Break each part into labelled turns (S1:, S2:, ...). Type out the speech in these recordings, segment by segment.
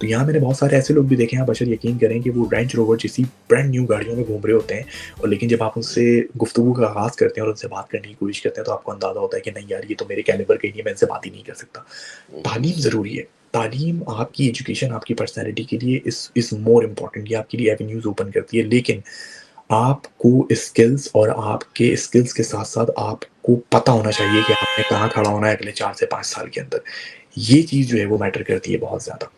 S1: तो यहाँ मैंने बहुत सारे ऐसे लोग भी देखे हैं, आप बशर यकीन करें कि वो रेंज रोवर जैसी ब्रांड न्यू गाड़ियों में घूम रहे होते हैं, और लेकिन जब आप उनसे गुफ्तगू का आगाज़ करते हैं और उनसे बात करने की कोशिश करते हैं, तो आपको अंदाज़ा होता है कि नहीं यार, ये तो मेरे कैलिबर के नहीं है, मैं इनसे बात ही नहीं कर सकता। तालीम ज़रूरी है। तालीम आपकी एजुकेशन, आपकी पर्सनैलिटी के लिए इज़ मोर इम्पोर्टेंट, ये आपके लिए एवेन्यूज़ ओपन करती है। लेकिन आपको स्किल्स और आपके स्किल्स के साथ-साथ आपको पता होना चाहिए कि आपने कहाँ खड़ा होना है अगले 4 से 5 साल के अंदर। ये चीज़ जो है वो मैटर करती है बहुत ज़्यादा।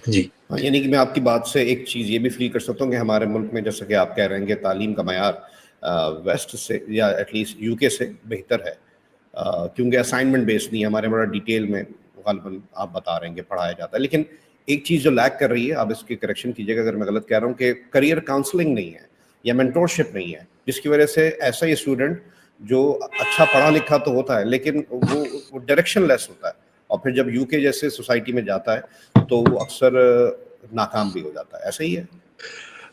S1: जी।
S2: हाँ, यानी कि मैं आपकी बात से एक चीज़ ये भी फ़ील कर सकता हूँ कि हमारे मुल्क में जैसा कि आप कह रहे हैं कि तालीम का मयार वेस्ट से या एटलीस्ट यूके से बेहतर है, क्योंकि असाइनमेंट बेस्ड नहीं है, हमारे बड़ा डिटेल में ग़ालिबन आप बता रहे हैं कि पढ़ाया जाता है। लेकिन एक चीज़ जो लैक कर रही है, आप इसकी करेक्शन कीजिएगा अगर मैं गलत कह रहा हूँ, कि करियर काउंसलिंग नहीं है या मेंटोरशिप नहीं है, जिसकी वजह से ऐसा ही स्टूडेंट जो अच्छा पढ़ा लिखा तो होता है लेकिन वो डायरेक्शन लेस होता है, और फिर जब यूके जैसे सोसाइटी में जाता है तो वो अक्सर नाकाम भी हो जाता है। ऐसा ही है?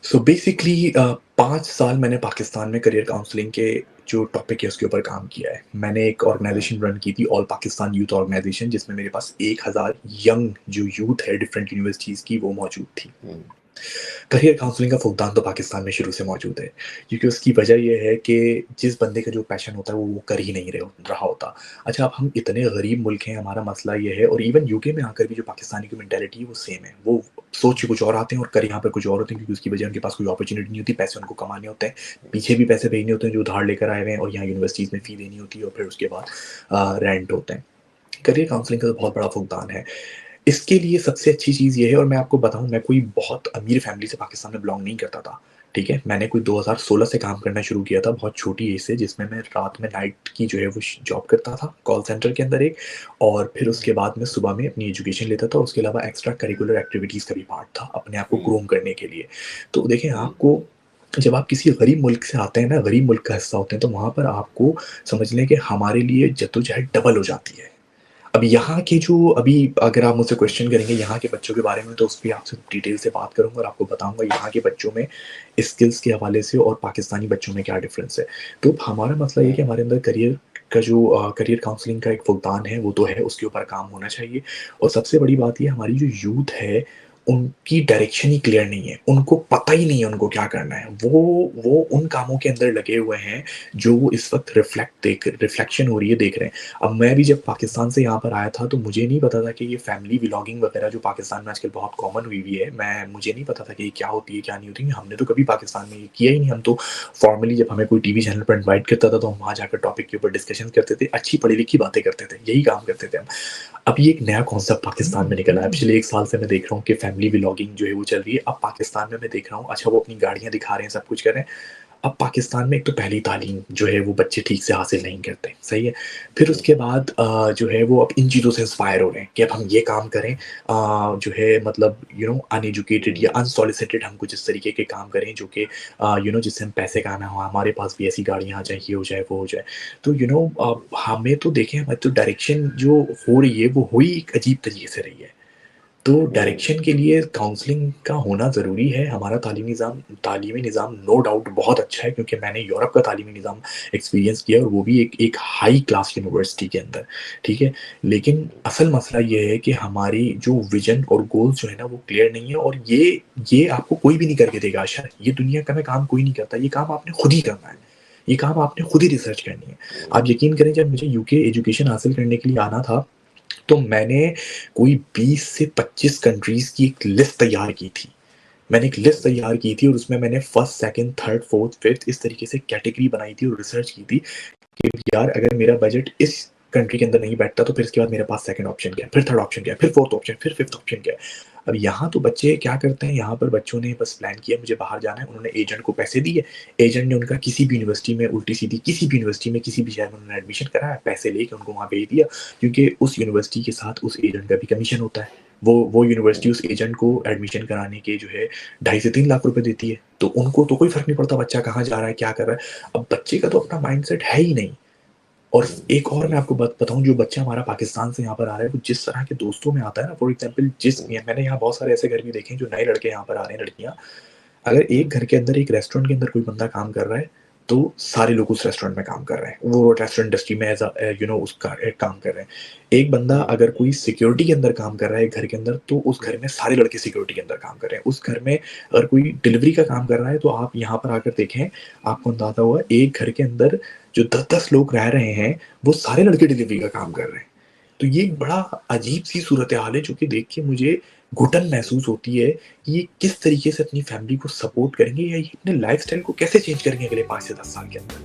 S1: सो बेसिकली 5 साल मैंने पाकिस्तान में करियर काउंसलिंग के जो टॉपिक है उसके ऊपर काम किया है। मैंने एक ऑर्गनाइज़ेशन रन की थी, ऑल पाकिस्तान यूथ ऑर्गनाइज़ेशन, जिसमें मेरे पास 1000 यंग जो यूथ है डिफरेंट यूनिवर्सिटीज़ की, वो मौजूद थी।
S2: हुँ।
S1: करियर काउंसलिंग का फुकदान तो पाकिस्तान में शुरू से मौजूद है, क्योंकि उसकी वजह ये है कि जिस बंदे का जो पैशन होता है वो कर ही नहीं रहा होता। अच्छा, अब हम इतने गरीब मुल्क हैं, हमारा मसला ये है, और इवन यूके में आकर भी जो पाकिस्तानी की मेंटालिटी है वो सेम है। वो सोच के कुछ और आते हैं और कर यहाँ पर कुछ और होते हैं, क्योंकि उसकी वजह उनके पास कोई अपॉर्चुनिटी नहीं होती, पैसे उनको कमाने होते हैं, पीछे भी पैसे भेजने होते हैं जो उधार लेकर आए हुए हैं, और यहाँ यूनिवर्सिटीज़ में फ़ी देनी होती है, और फिर उसके बाद रेंट होते हैं। करियर काउंसलिंग का तो बहुत बड़ा फुकदान है। इसके लिए सबसे अच्छी चीज़ ये है, और मैं आपको बताऊँ, मैं कोई बहुत अमीर फैमिली से पाकिस्तान में बिलॉन्ग नहीं करता था, ठीक है? मैंने कोई 2016 से काम करना शुरू किया था, बहुत छोटी एज से, जिसमें मैं रात में नाइट की जो है वो जॉब करता था, कॉल सेंटर के अंदर एक, और फिर उसके बाद मैं सुबह में अपनी एजुकेशन लेता था, उसके अलावा एक्स्ट्रा करिकुलर एक्टिविटीज़ का भी पार्ट था, अपने आप को
S2: हुँ,
S1: ग्रूम करने के लिए। तो देखें,
S2: हुँ,
S1: आपको जब आप किसी गरीब मुल्क से आते हैं ना, गरीब मुल्क का हिस्सा होते हैं, तो वहाँ पर आपको समझ लें कि हमारे लिए जद्दोजहद डबल हो जाती है। अब यहाँ के जो अभी अगर आप मुझसे क्वेश्चन करेंगे यहाँ के बच्चों के बारे में, तो उस पे आपसे डिटेल से बात करूँगा और आपको बताऊँगा यहाँ के बच्चों में स्किल्स के हवाले से और पाकिस्तानी बच्चों में क्या डिफ़रेंस है। तो हमारा मसला ये है
S2: हुँ,
S1: कि हमारे अंदर करियर का जो करियर काउंसलिंग का एक फुकदान है वो तो है, उसके ऊपर काम होना चाहिए। और सबसे बड़ी बात ये, हमारी जो यूथ है, उनकी डायरेक्शन ही क्लियर नहीं है। उनको पता ही नहीं है उनको क्या करना है। वो उन कामों के अंदर लगे हुए हैं जो वो इस वक़्त रिफ्लेक्शन हो रही है, देख रहे हैं। अब मैं भी जब पाकिस्तान से यहाँ पर आया था, तो मुझे नहीं पता था कि ये फैमिली व्लॉगिंग वगैरह जो पाकिस्तान में आजकल बहुत कॉमन हुई हुई है, मुझे नहीं पता था कि ये क्या होती है, क्या नहीं होती है। हमने तो कभी पाकिस्तान में ये किया ही नहीं। हम तो फॉर्मली जब हमें कोई टीवी चैनल पर इनवाइट करता था, तो हम वहाँ जाकर टॉपिक के ऊपर डिस्कशन करते थे, अच्छी पढ़ी-लिखी बातें करते थे, यही काम करते थे हम। अब ये एक नया कॉन्सेप्ट पाकिस्तान में निकला है। पिछले 1 साल से मैं देख रहा हूँ कि फैमिली व्लॉगिंग जो है वो चल रही है। अब पाकिस्तान में मैं देख रहा हूँ, अच्छा, वो अपनी गाड़ियाँ दिखा रहे हैं, सब कुछ कर रहे हैं। अब पाकिस्तान में एक तो पहली तालीम जो है वो बच्चे ठीक से हासिल नहीं करते, सही है? फिर
S2: हुँ,
S1: उसके बाद जो है वो अब इन चीज़ों से इंस्पायर हो रहे हैं कि अब हम ये काम करें, जो है मतलब अनएजुकेटेड या अनसॉलिसिटेड हम कुछ इस तरीके के काम करें जो कि जिससे हम पैसे कमाना हो, हमारे पास भी ऐसी गाड़ियाँ आ जाएँ, ये हो जाए, वो हो जाए। तो हमें तो देखें, हमारी तो डायरेक्शन जो हो रही है वो हो ही एक अजीब तरीके से रही है। तो
S2: हुँ,
S1: डायरेक्शन के लिए काउंसलिंग का होना ज़रूरी है। हमारा तालीमी निज़ाम नो डाउट बहुत अच्छा है, क्योंकि मैंने यूरोप का तालीमी निज़ाम एक्सपीरियंस किया, और वो भी एक एक हाई क्लास यूनिवर्सिटी के अंदर, ठीक है? लेकिन असल मसला ये है कि हमारी जो विज़न और गोल्स जो है ना वो क्लियर नहीं है, और ये आपको कोई भी नहीं करके देगा आशा। ये दुनिया का में काम कोई नहीं करता, ये काम आपने खुद ही करना है। ये काम आपने खुद ही रिसर्च करनी है।
S2: हुँ,
S1: आप यकीन करें, जब मुझे यूके एजुकेशन हासिल करने के लिए आना था, तो मैंने कोई 20 से 25 कंट्रीज़ की एक लिस्ट तैयार की थी। मैंने एक लिस्ट तैयार की थी, और उसमें मैंने first, second, third, fourth, fifth इस तरीके से कैटेगरी बनाई थी और रिसर्च की थी कि यार, अगर मेरा बजट इस कंट्री के अंदर नहीं बैठता, तो फिर इसके बाद मेरे पास सेकंड ऑप्शन क्या है, फिर थर्ड ऑप्शन क्या है, फिर फोर्थ ऑप्शन, फिर फिफ्थ ऑप्शन क्या है। अब यहाँ तो बच्चे क्या करते हैं, यहाँ पर बच्चों ने बस प्लान किया मुझे बाहर जाना है, उन्होंने एजेंट को पैसे दिए, एजेंट ने उनका किसी भी यूनिवर्सिटी में, उल्टी सीधी किसी भी यूनिवर्सिटी में, किसी भी शहर में उन्होंने एडमिशन कराया, पैसे लेके उनको वहाँ भेज दिया, क्योंकि उस यूनिवर्सिटी के साथ उस एजेंट का भी कमीशन होता है। वो यूनिवर्सिटी
S2: हुँ,
S1: उस एजेंट को एडमिशन कराने के जो है 2.5 से 3 लाख रुपए देती है, तो उनको तो कोई फर्क नहीं पड़ता बच्चा कहाँ जा रहा है, क्या कर रहा है। अब बच्चे का तो अपना माइंडसेट है ही नहीं। और
S2: हुँ,
S1: एक और मैं आपको बात बताऊँ, जो बच्चा हमारा पाकिस्तान से यहाँ पर आ रहा है, वो जिस तरह के दोस्तों में आता है ना, फॉर एग्ज़ाम्पल मैंने यहाँ बहुत सारे ऐसे घर भी देखे हैं, जो नए लड़के यहाँ पर आ रहे हैं, लड़कियाँ। अगर
S2: हुँ,
S1: एक घर के अंदर, एक रेस्टोरेंट के अंदर कोई बंदा काम कर रहा है, तो सारे लोग उस रेस्टोरेंट में काम कर रहे हैं। वो रेस्टोरेंट इंडस्ट्री में एज़ उसका काम कर रहे हैं। एक बंदा अगर कोई सिक्योरिटी के अंदर काम कर रहा है एक घर के अंदर, तो उस घर में सारे लड़के सिक्योरिटी के अंदर काम कर रहे हैं। उस घर में अगर कोई डिलीवरी का काम कर रहा है, तो आप यहाँ पर आकर देखें, आपको अंदाज़ा होगा एक घर के अंदर जो 10-10 लोग रह रहे हैं, वो सारे लड़के डिलीवरी का काम कर रहे हैं। तो ये एक बड़ा अजीब-सी सूरत-ए-हाल है, जो कि देख के मुझे घुटन महसूस होती है कि ये किस तरीके से अपनी फैमिली को सपोर्ट करेंगे, या ये अपने लाइफ़स्टाइल को कैसे चेंज करेंगे अगले 5 से 10 साल के अंदर।